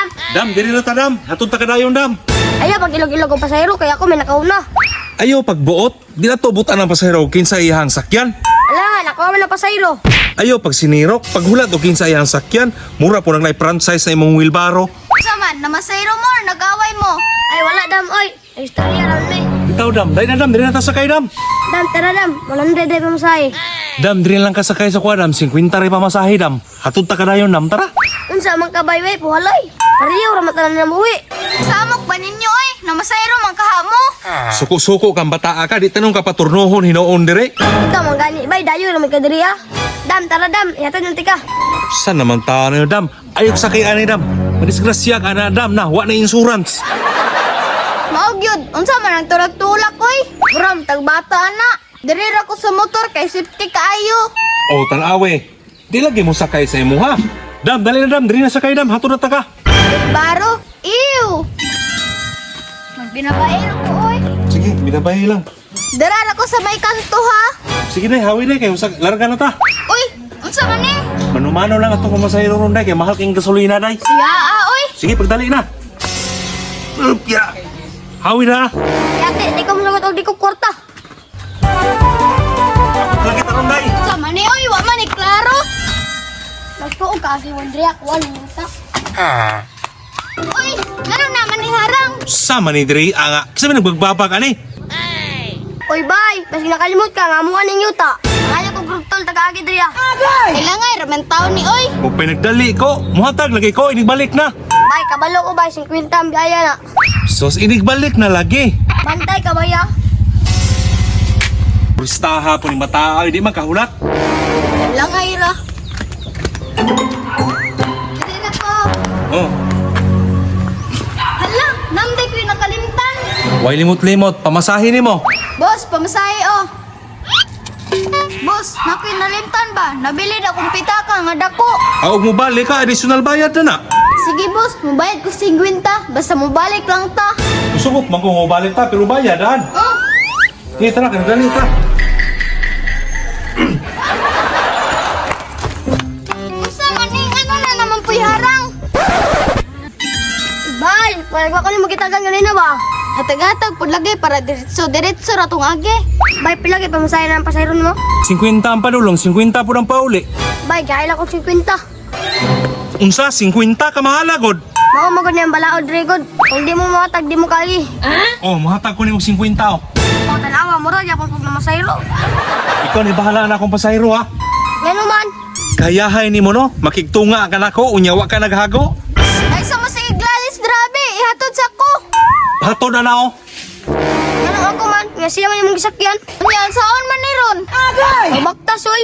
dam. Dam, diri na ta dam. Hatun ta kadayon dam. Ayaw, pag ilog-ilog ang pasahero, kaya ako may nakauna. Ayo pagbuot, di na to butan ang pasahero kinsa iyang sakyan. Ala nga, nakuha man ang pasahero. Ayo pag sinirok, paghulat o kinsa iyang sakyan, mura po nang franchise na imong wheelbarrow. Saman, namasayro mo, nag-away mo. Ay, wala dam, oy. Ay, istorya lang eh. Bitaw dam, dahil na dam, diri na ta sakay dam. Dam, tara dam. 100 ay pamasahe. Dam, diri lang ka sakay sa kwa dam, 50 rin pamasahe dam. Hatun ta kadayon dam, tara. Unsa man kabayway, puhalay. Pariyaw, ramatanan na buwi. Samok ba ninyo oy? Namasayro man kahamo. Suko-suko kang bataa ka, di tanong ka paturnohon hinoon dire. Ikaw, manggani, bay, dayo lang may kadiriya. Dam, tara dam. Ihatod ng tika. Saan naman ta na dam? Ayok sakay ani dam. Madisgrasya ka na dam na, wa na insurance. Maog yun, unsa man ang tulak-tulak oy? Bram, tagbata na. Dirira ko sa motor kay safety kaayo. O tanawe, di lagi mo sakay sa imo ha. Dam, dali na dam, diri na sakay dam, hatun na ta ka. Baro, ew. Magbinabaero ko oy. Sige, binabay lang. Dirara ko sa may kanto ha. Sige na, hawi na kayo, larga na ta. Uy, unsa man ni? Manumano lang atong pamasahero ron day, kay mahal kayong gasolina day. Siya oy. Sige, pagdali na. Upya. Hawi na. Yate, di ko malagot o di ko kwarta. Lagi ta ron day. Unsa man ni oy, wa man ni klaro. Nagtuog ka, si Wandria, wala nita. Uy, ngano naman ni harang? Sama ni diri anga. Kasi may nagbagbabag ani. Oy, bay, basi nakalimot ka, ngamuan ng yuta. Ayaw ko grugtol, taga-agi diriya. Ilangay raman taon ni oy. Kung pinagdali ko, muhatag lagi ko, inigbalik na. Bay, kabalo ko, bay, 50 ang biyaya na. Sos, inigbalik na lagi. Bantay ka, bay, ah. Pustaha po ni mata, di man kahulat. Ilangay ra. Dili na ko. Oh, Hala, namday ko'y nakalimtan. way limot-limot, pamasahin ni mo. Boss, pamasahe oh. Boss, nako'y nalimtan ba? Nabili na kong pitaka nga dako. Aog mo balik ka, additional bayad na na. Sige boss, mubayad ko 50. Basta mubalik lang ta. Gusto ko, balik ta, pero bayadan. Oh, Sige, tara, kanadali ta. usa man ni ano na naman po'y harang. Bay, wala ko ni magkitagan ganina ba? Hatag-hatag pud lagi para diretso ra tong agi. Bay, pilagi pamasahe na ang pasahero mo. 50 ang padulong, 50 po ang pauli. Bay, kaya lang ko 50. Unsa, 50 ka mahalagod. Mao magod niya ang balaod, Regod. Kung di mo matag, di mo kagi. Oh, mahatag ko ni 50 oh. O, tanawa mo rin, yapon kong namasayro. Ikaw ni bahala na akong pasayro ha. Yan man. Kayahay ni mo no, makigtunga ka na ko, unyawa ka naghago. Ay sa mo sige glalis grabe, ihatod sa ko. Hato na na oh. Yan ang ako man. Nga siya man yung gisakyan. Unya saon man ni ron? Magtas, oy.